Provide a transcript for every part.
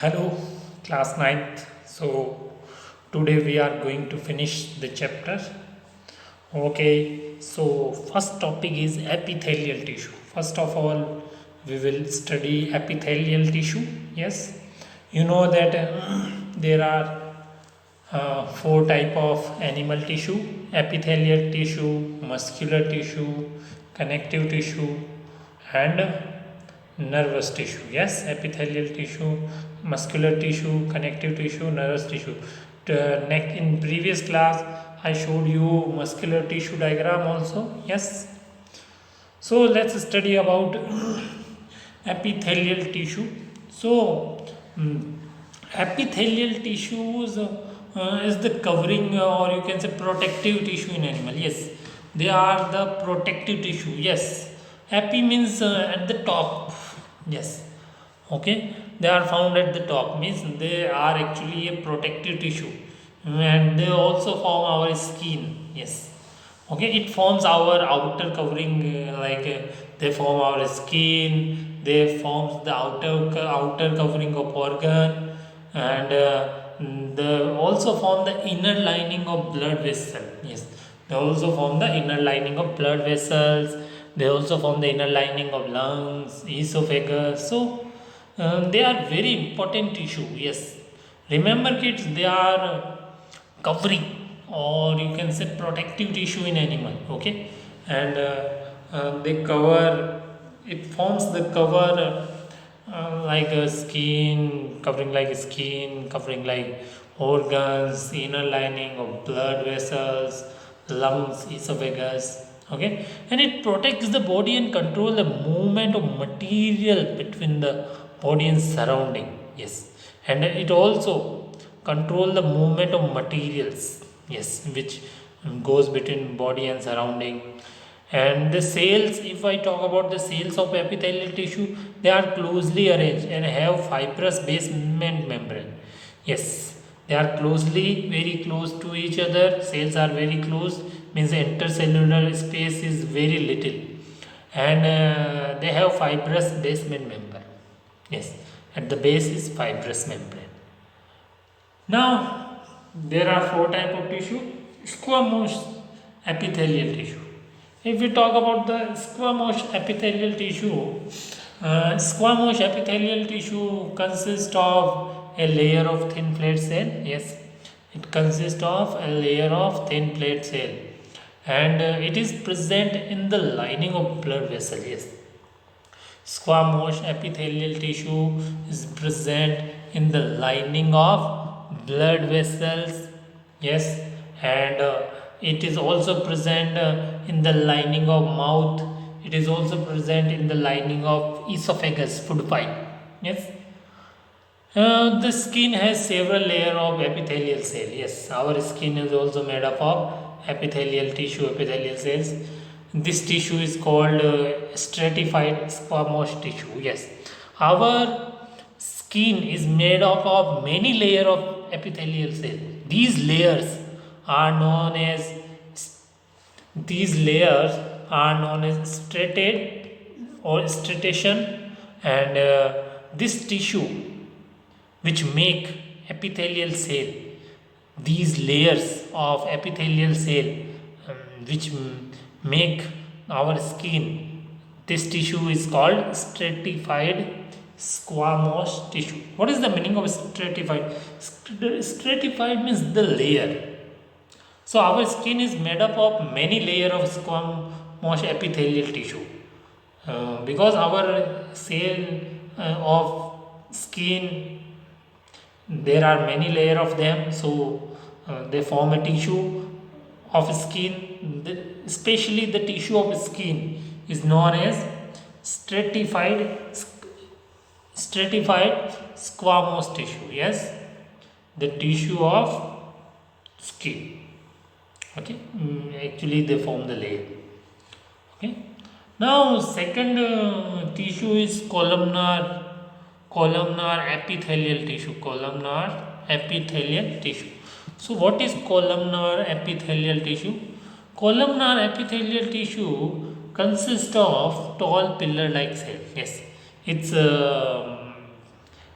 Hello, class ninth. So, today we are going to finish the chapter. Okay, so first topic is epithelial tissue. First of all, we will study epithelial tissue. Yes, you know that there are four type of animal tissue: epithelial tissue, muscular tissue, connective tissue, and nervous tissue. Yes, epithelial tissue, muscular tissue, connective tissue, nervous tissue. In previous class I showed you muscular tissue diagram also. Yes, so let's study about epithelial tissue. So epithelial tissues is the covering or you can say protective tissue in animal. Yes, they are the protective tissue. Yes, epi means at the top. Yes, okay, they are found at the top means they are actually a protective tissue, and they also form our skin. Yes, okay, it forms our outer covering, they form our skin, they forms the outer covering of organ, and they also form the inner lining of blood vessel. Yes, they also form the inner lining of blood vessels, they also form the inner lining of lungs, esophagus. So they are very important tissue. Yes, remember kids, they are covering or you can say protective tissue in animal. Okay, and they cover, it forms the cover like a skin, covering like skin, covering like organs, inner lining of blood vessels, lungs, esophagus. Okay, and it protects the body and control the movement of material between the body and surrounding. Yes, and it also control the movement of materials. Yes, which goes between body and surrounding. And the cells, if I talk about the cells of epithelial tissue, they are closely arranged and have fibrous basement membrane. Yes, they are closely, very close to each other. Cells are very close, means the intercellular space is very little, and they have fibrous basement membrane. Yes, at the base is fibrous membrane. Now, there are four type of tissue. Squamous epithelial tissue. If we talk about the squamous epithelial tissue, squamous epithelial tissue consists of a layer of thin plate cell. Yes, it consists of a layer of thin plate cell, and it is present in the lining of blood vessel. Yes, squamous epithelial tissue is present in the lining of blood vessels. Yes, and it is also present in the lining of mouth. It is also present in the lining of esophagus, food pipe. Yes, the skin has several layers of epithelial cell. Yes, our skin is also made up of epithelial tissue, epithelial cells. This tissue is called stratified squamous tissue. Yes, our skin is made up of many layers of epithelial cell. These layers are known as these layers are known as strated or stratation, and this tissue which make epithelial cell, these layers of epithelial cell, which make our skin, this tissue is called stratified squamous tissue. What is the meaning of stratified? Stratified means the layer. So our skin is made up of many layer of squamous epithelial tissue, because our cell of skin, there are many layer of them, so they form a tissue of skin. Especially the tissue of skin is known as stratified stratified squamous tissue. Yes, the tissue of skin. Okay, actually they form the layer. Okay, now second tissue is columnar epithelial tissue. Columnar epithelial tissue. So what is columnar epithelial tissue? Columnar epithelial tissue consists of tall pillar like cells. Yes, it's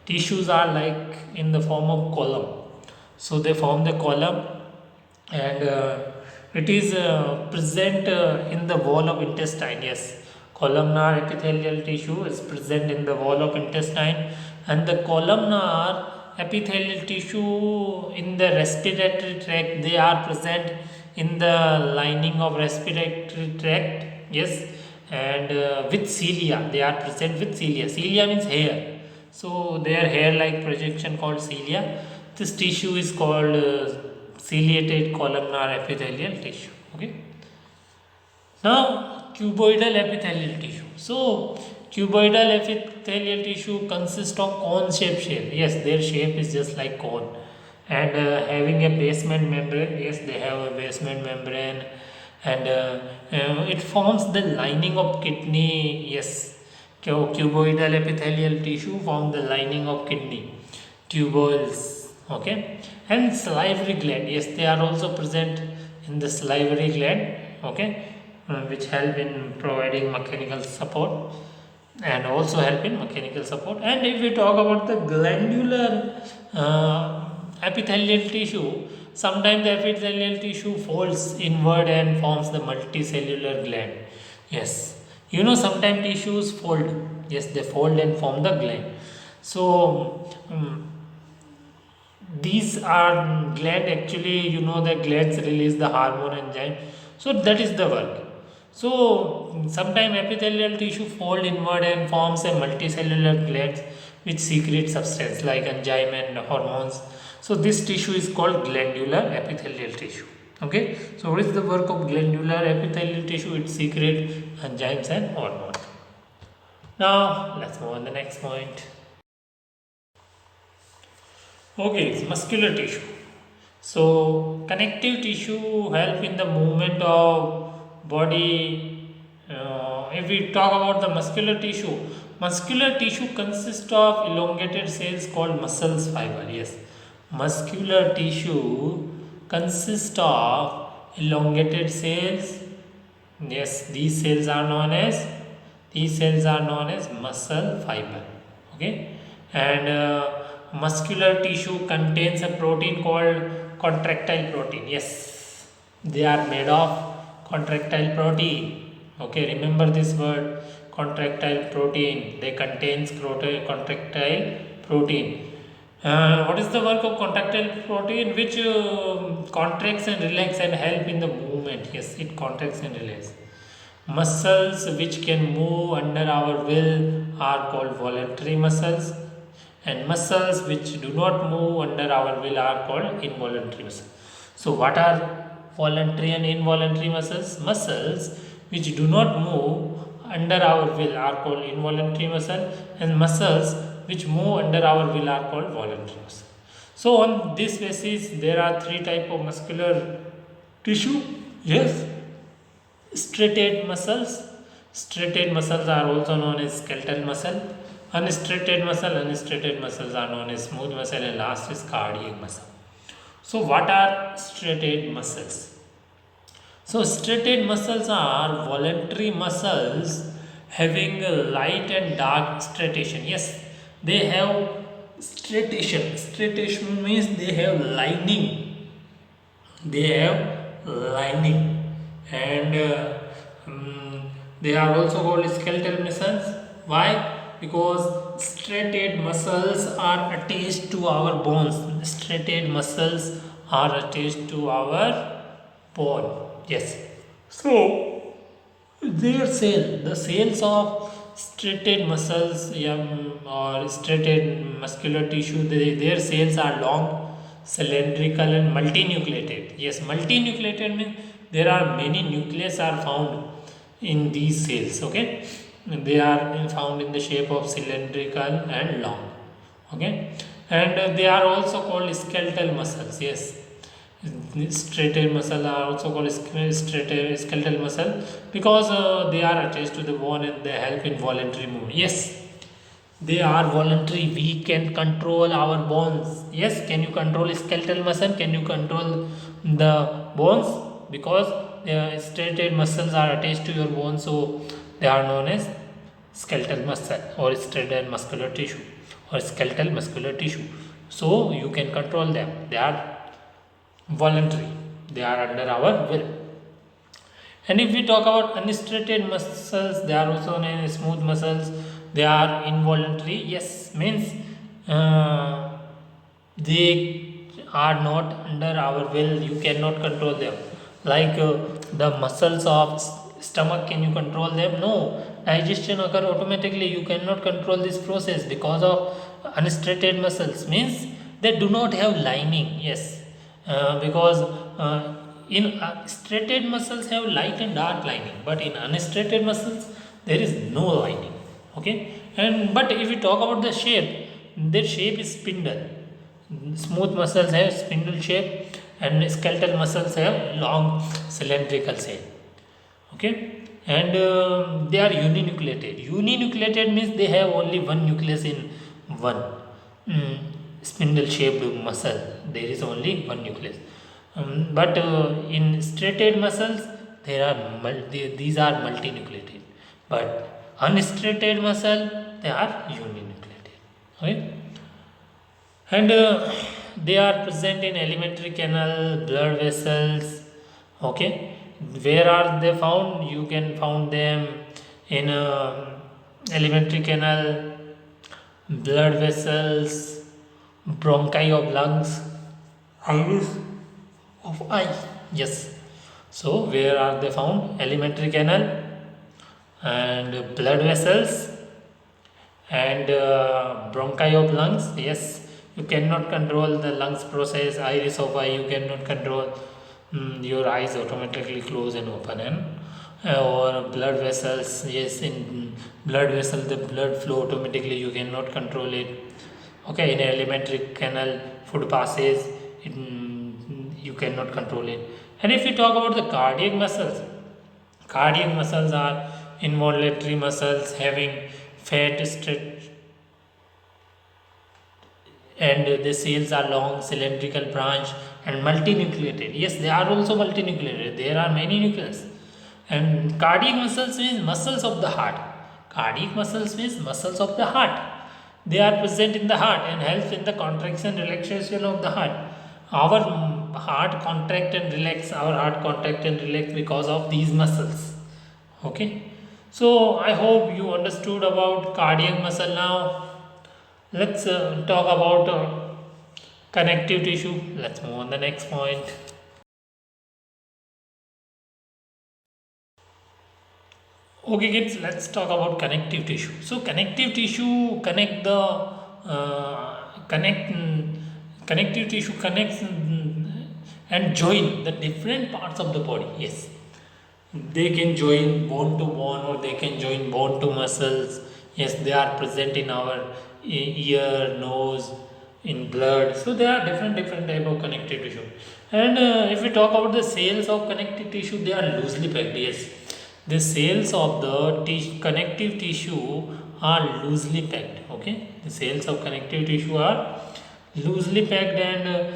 tissues are like in the form of column. So they form the column, and it is present in the wall of intestine. Yes, columnar epithelial tissue is present in the wall of intestine, and the columnar epithelial tissue in the respiratory tract, they are present in the lining of respiratory tract. Yes, and with cilia, they are present with cilia. Cilia means hair, so their hair like projection called cilia. This tissue is called ciliated columnar epithelial tissue. Okay. Now, cuboidal epithelial tissue. So, cuboidal epithelial tissue consists of cone-shaped shape. Yes, their shape is just like cone, and having a basement membrane. Yes, they have a basement membrane, and it forms the lining of kidney. Yes, cuboidal epithelial tissue forms the lining of kidney tubules. Okay, and salivary gland. Yes, they are also present in the salivary gland. Okay, which help in providing mechanical support, and also help in mechanical support. And if we talk about the glandular epithelial tissue, sometimes the epithelial tissue folds inward and forms the multicellular gland. Yes, sometimes tissues fold. Yes, they fold and form the gland. So these are gland, actually the glands release the hormone enzyme, so that is the work. So sometimes epithelial tissue fold inward and forms a multicellular glands which secrete substance like enzyme and hormones. So this tissue is called glandular epithelial tissue. Okay, so what is the work of glandular epithelial tissue? It secretes enzymes and hormones. Now let's move on the next point. Okay, it's muscular tissue. So connective tissue help in the movement of body. If we talk about the muscular tissue consists of elongated cells called muscles fiber. Yes, muscular tissue consists of elongated cells. Yes, these cells are known as muscle fiber. Okay, and muscular tissue contains a protein called contractile protein. Yes, they are made of contractile protein. Okay, remember this word, contractile protein. They contains contractile protein. What is the work of contractile protein? Which contracts and relax and help in the movement. Yes, it contracts and relax. Muscles which can move under our will are called voluntary muscles, and muscles which do not move under our will are called involuntary muscles. So what are voluntary and involuntary muscles? Muscles which do not move under our will are called involuntary muscle, and muscles which move under our will are called voluntary muscle. So on this basis there are three type of muscular tissue. Yes, striated muscles. Striated muscles are also known as skeletal muscle. Unstriated muscles are known as smooth muscle, and last is cardiac muscle. So what are striated muscles? So striated muscles are voluntary muscles having a light and dark striation. Yes, they have striation. Striation means they have lining. They have lining, and they are also called skeletal muscles. Why? Because striated muscles are attached to our bones. Striated muscles are attached to our bone. Yes. So the cells of striated muscles, or striated muscular tissue, their cells are long, cylindrical, and multinucleated. Yes, multinucleated means there are many nucleus are found in these cells. Okay, they are found in the shape of cylindrical and long. Okay, and they are also called skeletal muscles. Yes, striated muscle are also called skeletal muscle because they are attached to the bone and they help in voluntary movement. Yes, they are voluntary. We can control our bones. Yes, can you control skeletal muscle? Can you control the bones? Because striated muscles are attached to your bones, so they are known as skeletal muscle or striated muscular tissue. or skeletal muscular tissue. So you can control them. They are voluntary. They are under our will. And if we talk about unrestricted muscles, they are also known as smooth muscles. They are involuntary. Yes, means they are not under our will. You cannot control them. Like the muscles of stomach, can you control them? No. Digestion occur automatically. You cannot control this process because of unrestricted muscles. Means they do not have lining. Yes, because in striated muscles have light and dark lining, but in unstriated muscles there is no lining. Okay, and but if we talk about the shape, their shape is spindle. Smooth muscles have spindle shape, and skeletal muscles have long cylindrical shape. Okay, and they are uninucleated. Uninucleated means they have only one nucleus in one mm, spindle shaped muscle. There is only one nucleus. But in striated muscles there are these are multinucleated, but unstriated muscle they are uninucleated. Okay, and they are present in alimentary canal, blood vessels. Okay, where are they found? You can found them in alimentary canal, blood vessels, bronchi of lungs, iris of eye. Yes, so where are they found? Alimentary canal and blood vessels and bronchi of lungs. Yes, you cannot control the lungs process. Iris of eye, you cannot control. Your eyes automatically close and open. And or blood vessels, yes, in blood vessel the blood flow automatically, you cannot control it. Okay, in alimentary canal food passes, you cannot control it. And if we talk about the cardiac muscles are involuntary muscles having fat stretch, and the cells are long cylindrical branch and multinucleated. Yes, they are also multinucleated. There are many nucleus. And cardiac muscles means muscles of the heart. Cardiac muscles means muscles of the heart. They are present in the heart and help in the contraction relaxation of the heart. Our heart contract and relax. Our heart contract and relax because of these muscles. Okay. So I hope you understood about cardiac muscle now. Let's talk about connective tissue. Let's move on the next point. Okay, kids, let's talk about connective tissue. So, connective tissue connect the connective tissue connects and join the different parts of the body. Yes, they can join bone to bone, or they can join bone to muscles. Yes, they are present in our ear, nose, in blood. So there are different type of connective tissue. And if we talk about the cells of connective tissue, they are loosely packed. Yes, the cells of the connective tissue are loosely packed. Okay, the cells of connective tissue are loosely packed. And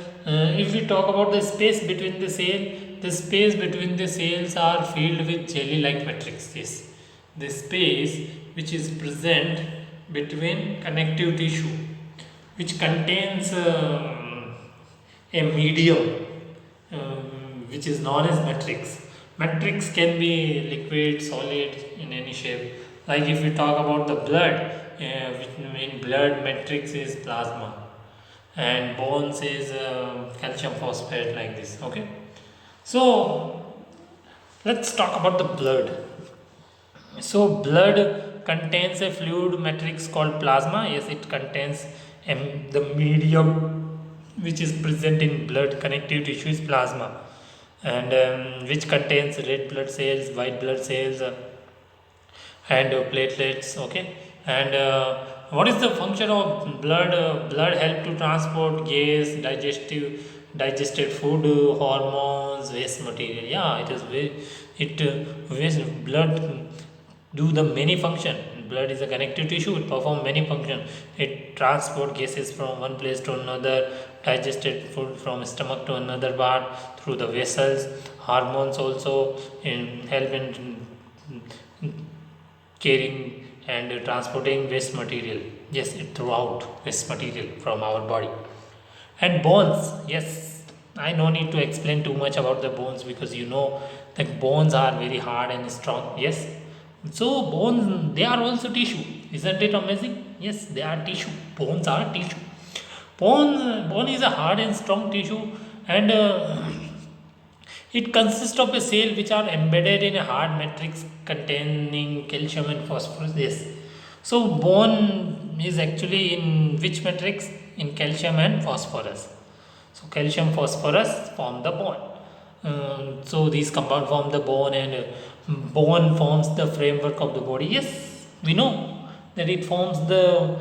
if we talk about the space between the space between the cells are filled with jelly like matrix. Yes, the space which is present between connective tissue, which contains a medium, which is known as matrix. Matrix can be liquid, solid, in any shape. Like if we talk about the blood, in blood matrix is plasma, and bones is calcium phosphate, like this. Okay, so let's talk about the blood. So blood contains a fluid matrix called plasma. Yes, it contains the medium which is present in blood connective tissue is plasma, and which contains red blood cells, white blood cells, and platelets. Okay, and what is the function of blood? Blood help to transport gas, digested food, hormones, waste material. Yeah, it is very it waste blood do the many function. Blood is a connective tissue, it perform many function. It transport gases from one place to another, digested food from stomach to another part through the vessels. Hormones also help in carrying and transporting waste material. Yes, it throw out waste material from our body. And bones, yes, I no need to explain too much about the bones because you know that bones are very hard and strong. Yes, so bones they are also tissue. Isn't it amazing? Yes, they are tissue. Bones are tissue. Bone is a hard and strong tissue, and it consists of a cell which are embedded in a hard matrix containing calcium and phosphorus. Yes. So bone is actually in which matrix? In calcium and phosphorus. So calcium phosphorus form the bone. So these compound form the bone, and bone forms the framework of the body. Yes, we know that it forms the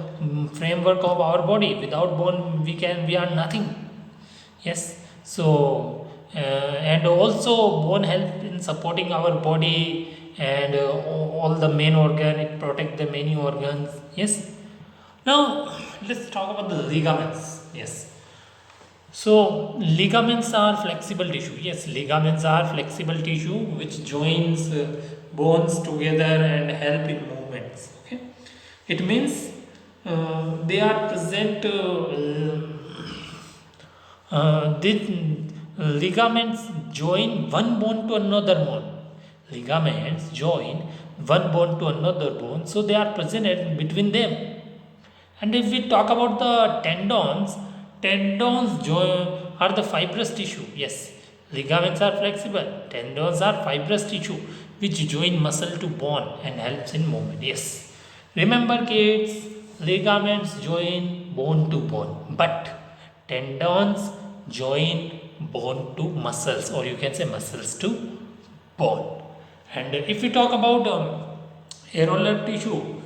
framework of our body. Without bone, we are nothing. Yes, so and also bone help in supporting our body and all the main organ. It protect the many organs. Yes. Now let's talk about the ligaments. Yes. So ligaments are flexible tissue. Yes, ligaments are flexible tissue which joins bones together and help in movements. Okay, it means they are present. The ligaments join one bone to another bone. Ligaments join one bone to another bone, so they are present between them. And if we talk about the tendons, are the fibrous tissue. Yes, ligaments are flexible. Tendons are fibrous tissue which join muscle to bone and helps in movement. Yes, remember kids, ligaments join bone to bone, but tendons join bone to muscles, or you can say muscles to bone. And if we talk about areolar tissue,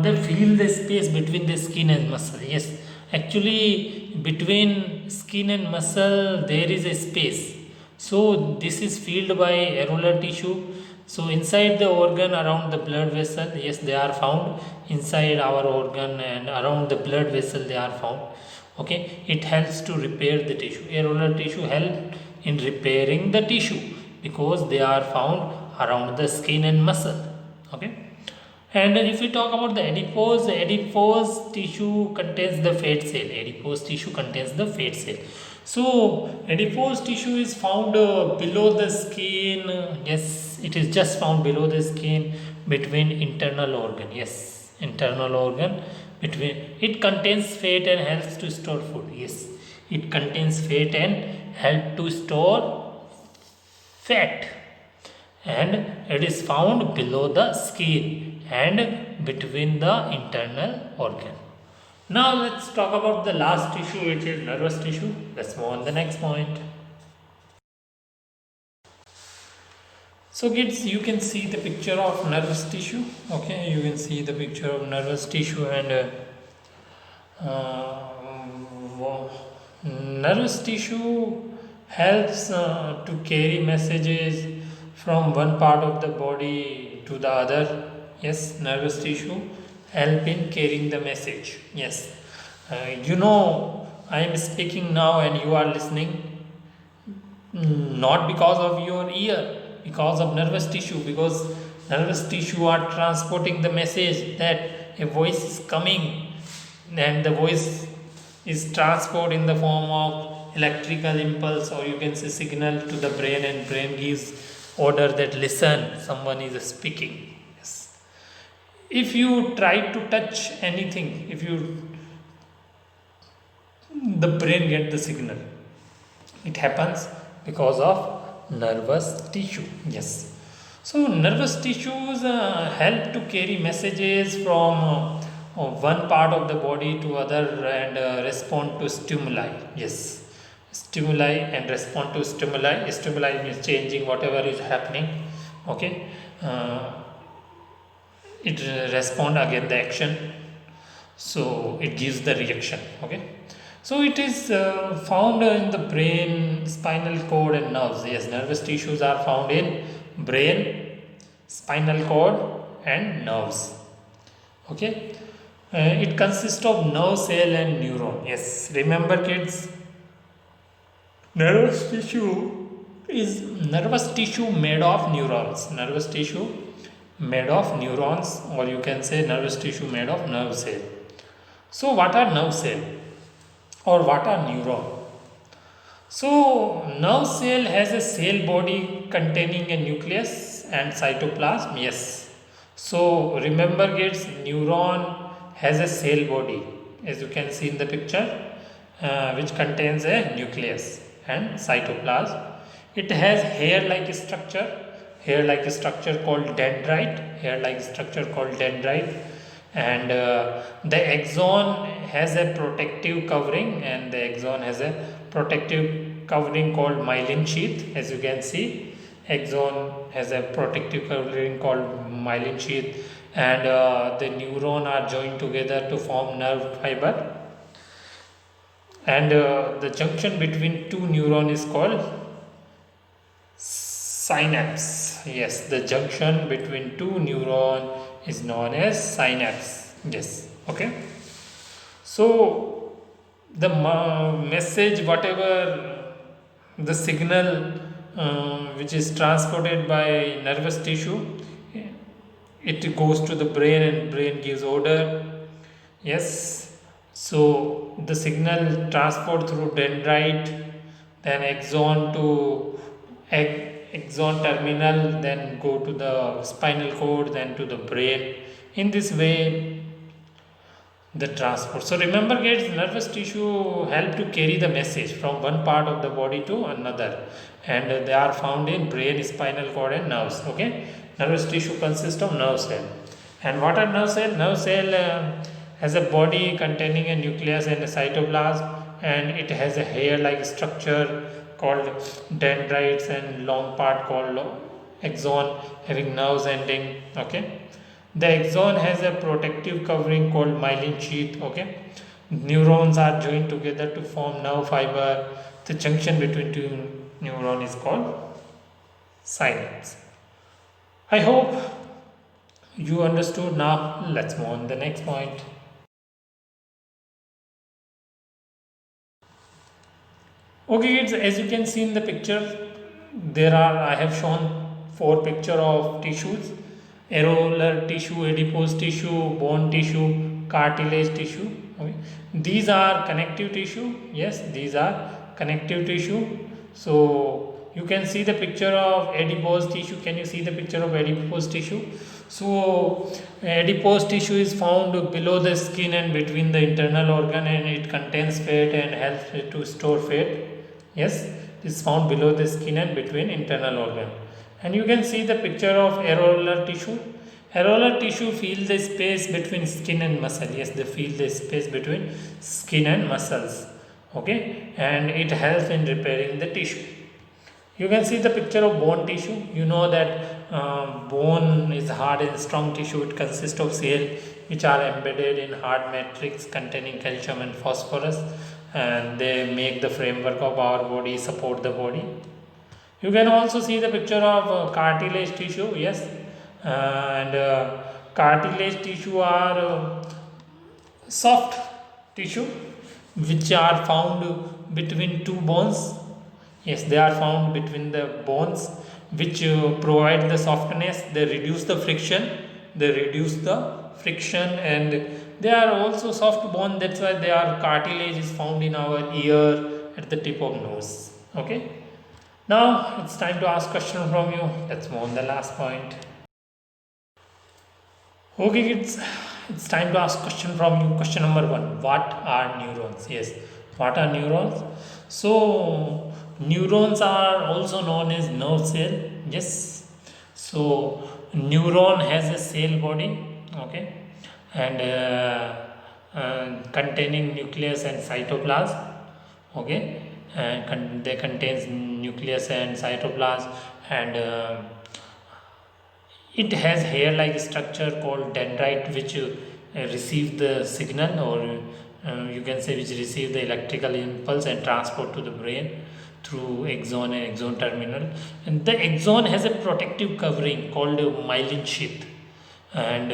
they feel the space between the skin and muscle. Yes, actually, between skin and muscle, there is a space. So, this is filled by areolar tissue. So, inside the organ, around the blood vessel, yes, they are found inside our organ and around the blood vessel, they are found. Okay, it helps to repair the tissue. Areolar tissue help in repairing the tissue because they are found around the skin and muscle. Okay, and if we talk about the adipose tissue contains the fat cell. Adipose tissue contains the fat cell. So adipose tissue is found below the skin. Yes, it is just found below the skin between internal organ. Yes, internal organ between. It contains fat and helps to store food. Yes, it contains fat and help to store fat, and it is found below the skin and between the internal organ. Now let's talk about the last tissue, which is nervous tissue. Let's move on the next point. So kids, you can see the picture of nervous tissue. Okay, you can see the picture of nervous tissue, and nervous tissue helps to carry messages from one part of the body to the other. Yes, nervous tissue help in carrying the message. Yes, you know, I am speaking now and you are listening, not because of your ear, because of nervous tissue, because nervous tissue are transporting the message that a voice is coming, and the voice is transport in the form of electrical impulse, or you can say signal to the brain, and brain gives order that listen, someone is speaking. Yes, if you try to touch anything, if you the brain get the signal, it happens because of nervous tissue. Yes, so nervous tissues help to carry messages from one part of the body to other, and respond to stimuli. Yes, stimuli and respond to stimuli. Stimuli means changing whatever is happening. Okay, it respond against the action, so it gives the reaction. Okay, so it is found in the brain, spinal cord and nerves. Yes, nervous tissues are found in brain, spinal cord and nerves. Okay, it consists of nerve cell and neuron. Yes, remember kids, nervous tissue is nervous tissue made of neurons. Nervous tissue made of neurons, or you can say nervous tissue made of nerve cell. So what are nerve cell or what are neuron? So nerve cell has a cell body containing a nucleus and cytoplasm. Yes. So remember kids, neuron has a cell body, as you can see in the picture, which contains a nucleus and cytoplasm. It has hair-like structure called dendrite, and the axon has a protective covering, and the axon has a protective covering called myelin sheath. As you can see, axon has a protective covering called myelin sheath, and the neuron are joined together to form nerve fiber, and the junction between two neuron is called synapse. Yes, the junction between two neuron is known as synapse. Yes, okay. So the message, whatever the signal which is transported by nervous tissue, it goes to the brain and brain gives order. Yes, so the signal transport through dendrite, then axon to axon terminal, then go to the spinal cord, then to the brain. In this way, the transport. So remember guys, nervous tissue help to carry the message from one part of the body to another, and they are found in brain, spinal cord and nerves. Okay, nervous tissue consists of nerve cell. And what are nerve cell? Nerve cell has a body containing a nucleus and a cytoplasm, and it has a hair-like structure called dendrites and long part called axon having nerves ending. Okay, the axon has a protective covering called myelin sheath. Okay, neurons are joined together to form nerve fiber. The junction between two neurons is called synapse. I hope you understood. Now let's move on the next point. Okay kids, as you can see in the picture, I have shown four picture of tissues: areolar tissue, adipose tissue, bone tissue, cartilage tissue. Okay, these are connective tissue. Yes, these are connective tissue. So you can see the picture of adipose tissue. Can you see the picture of adipose tissue? So adipose tissue is found below the skin and between the internal organ, and it contains fat and helps it to store fat. Yes, it is found below the skin and between internal organ. And you can see the picture of areolar tissue. Areolar tissue fill the space between skin and muscle. Yes, they fill the space between skin and muscles. Okay, and it helps in repairing the tissue. You can see the picture of bone tissue. You know that bone is hard and strong tissue. It consists of cells which are embedded in hard matrix containing calcium and phosphorus, and they make the framework of our body, support the body. You can also see the picture of cartilage tissue. Yes, and cartilage tissue are soft tissue which are found between two bones. Yes, they are found between the bones, which provide the softness. They reduce the friction. And they are also soft bone. That's why they are cartilage is found in our ear at the tip of nose. Okay. Now it's time to ask question from you. Let's move on the last point. Okay, kids, it's time to ask question from you. Question number 1: what are neurons? Yes, what are neurons? So neurons are also known as nerve cell. Yes, so neuron has a cell body. Okay, and containing nucleus and cytoplasm. Okay, and they contains nucleus and cytoplasm, and it has hair-like structure called dendrite, which receive the signal, or you can say which receive the electrical impulse and transport to the brain through axon and axon terminal. And the axon has a protective covering called myelin sheath, and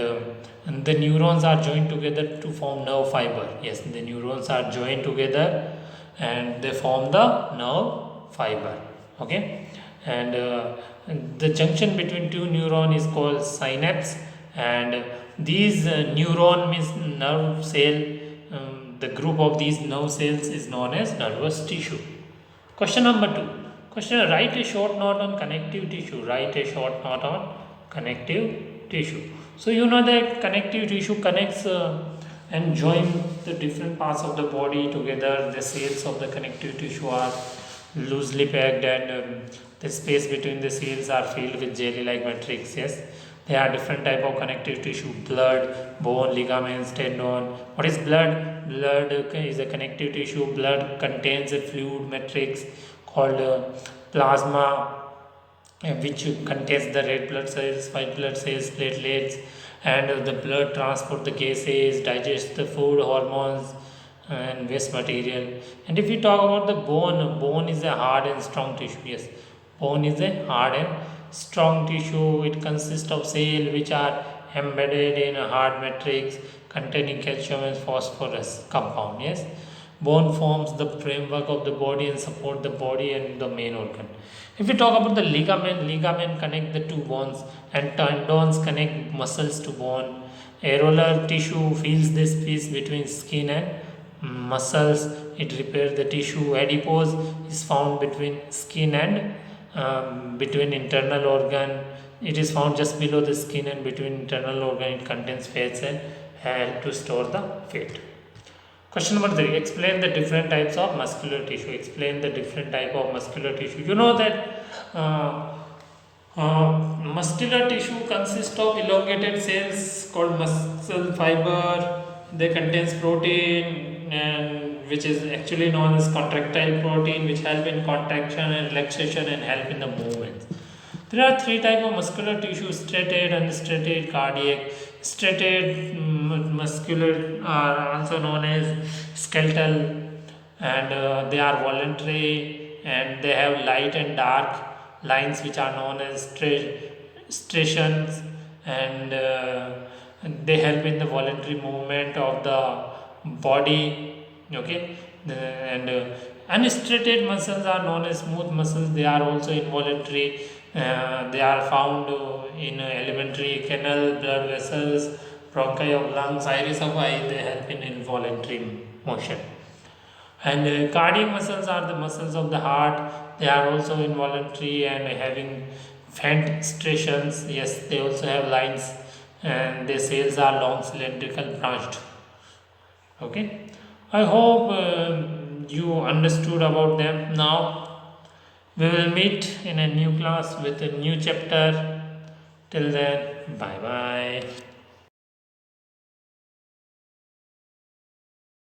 the neurons are joined together to form nerve fiber. Yes, the neurons are joined together and they form the nerve fiber. Okay, and the junction between two neuron is called synapse, and these neuron means nerve cell the group of these nerve cells is known as nervous tissue. Question number 2. Question: write a short note on connective tissue. Write a short note on connective tissue. So you know that connective tissue connects and join the different parts of the body together. The cells of the connective tissue are loosely packed, and the space between the cells are filled with jelly-like matrix. Yes, there are different type of connective tissue: blood, bone, ligaments, tendon. What is blood? Blood is a connective tissue. Blood contains a fluid matrix called plasma, which contains the red blood cells, white blood cells, platelets, and the blood transport the gases, digest the food, hormones, and waste material. And if we talk about the bone, bone is a hard and strong tissue. Yes, bone is a hard and strong tissue. It consists of cells which are embedded in a hard matrix containing calcium and phosphorus compound. Yes, bone forms the framework of the body and support the body and the main organ. If we talk about the ligament connect the two bones, and tendons connect muscles to bone. Areolar tissue fills the space between skin and muscles. It repairs the tissue. Adipose is found between skin and between internal organ. It is found just below the skin and between internal organ. It contains fats and help to store the fat. Question number 3. Explain the different types of muscular tissue. Explain the different type of muscular tissue. You know that muscular tissue consists of elongated cells called muscle fiber. They contains protein, and which is actually known as contractile protein, which help in contraction and relaxation and help in the movements. There are 3 types of muscular tissue: striated, unstriated, cardiac. Striated muscular are also known as skeletal, and they are voluntary, and they have light and dark lines which are known as striations, and they help in the voluntary movement of the body. Okay, and unstriated muscles are known as smooth muscles. They are also involuntary. They are found in elementary canal, blood vessels, bronchi of lungs, iris of eye. They help in involuntary motion. And cardiac muscles are the muscles of the heart. They are also involuntary and having vent striations. Yes, they also have lines, and their cells are long, cylindrical, branched. Okay, I hope you understood about them. Now we will meet in a new class with a new chapter. Till then, bye bye.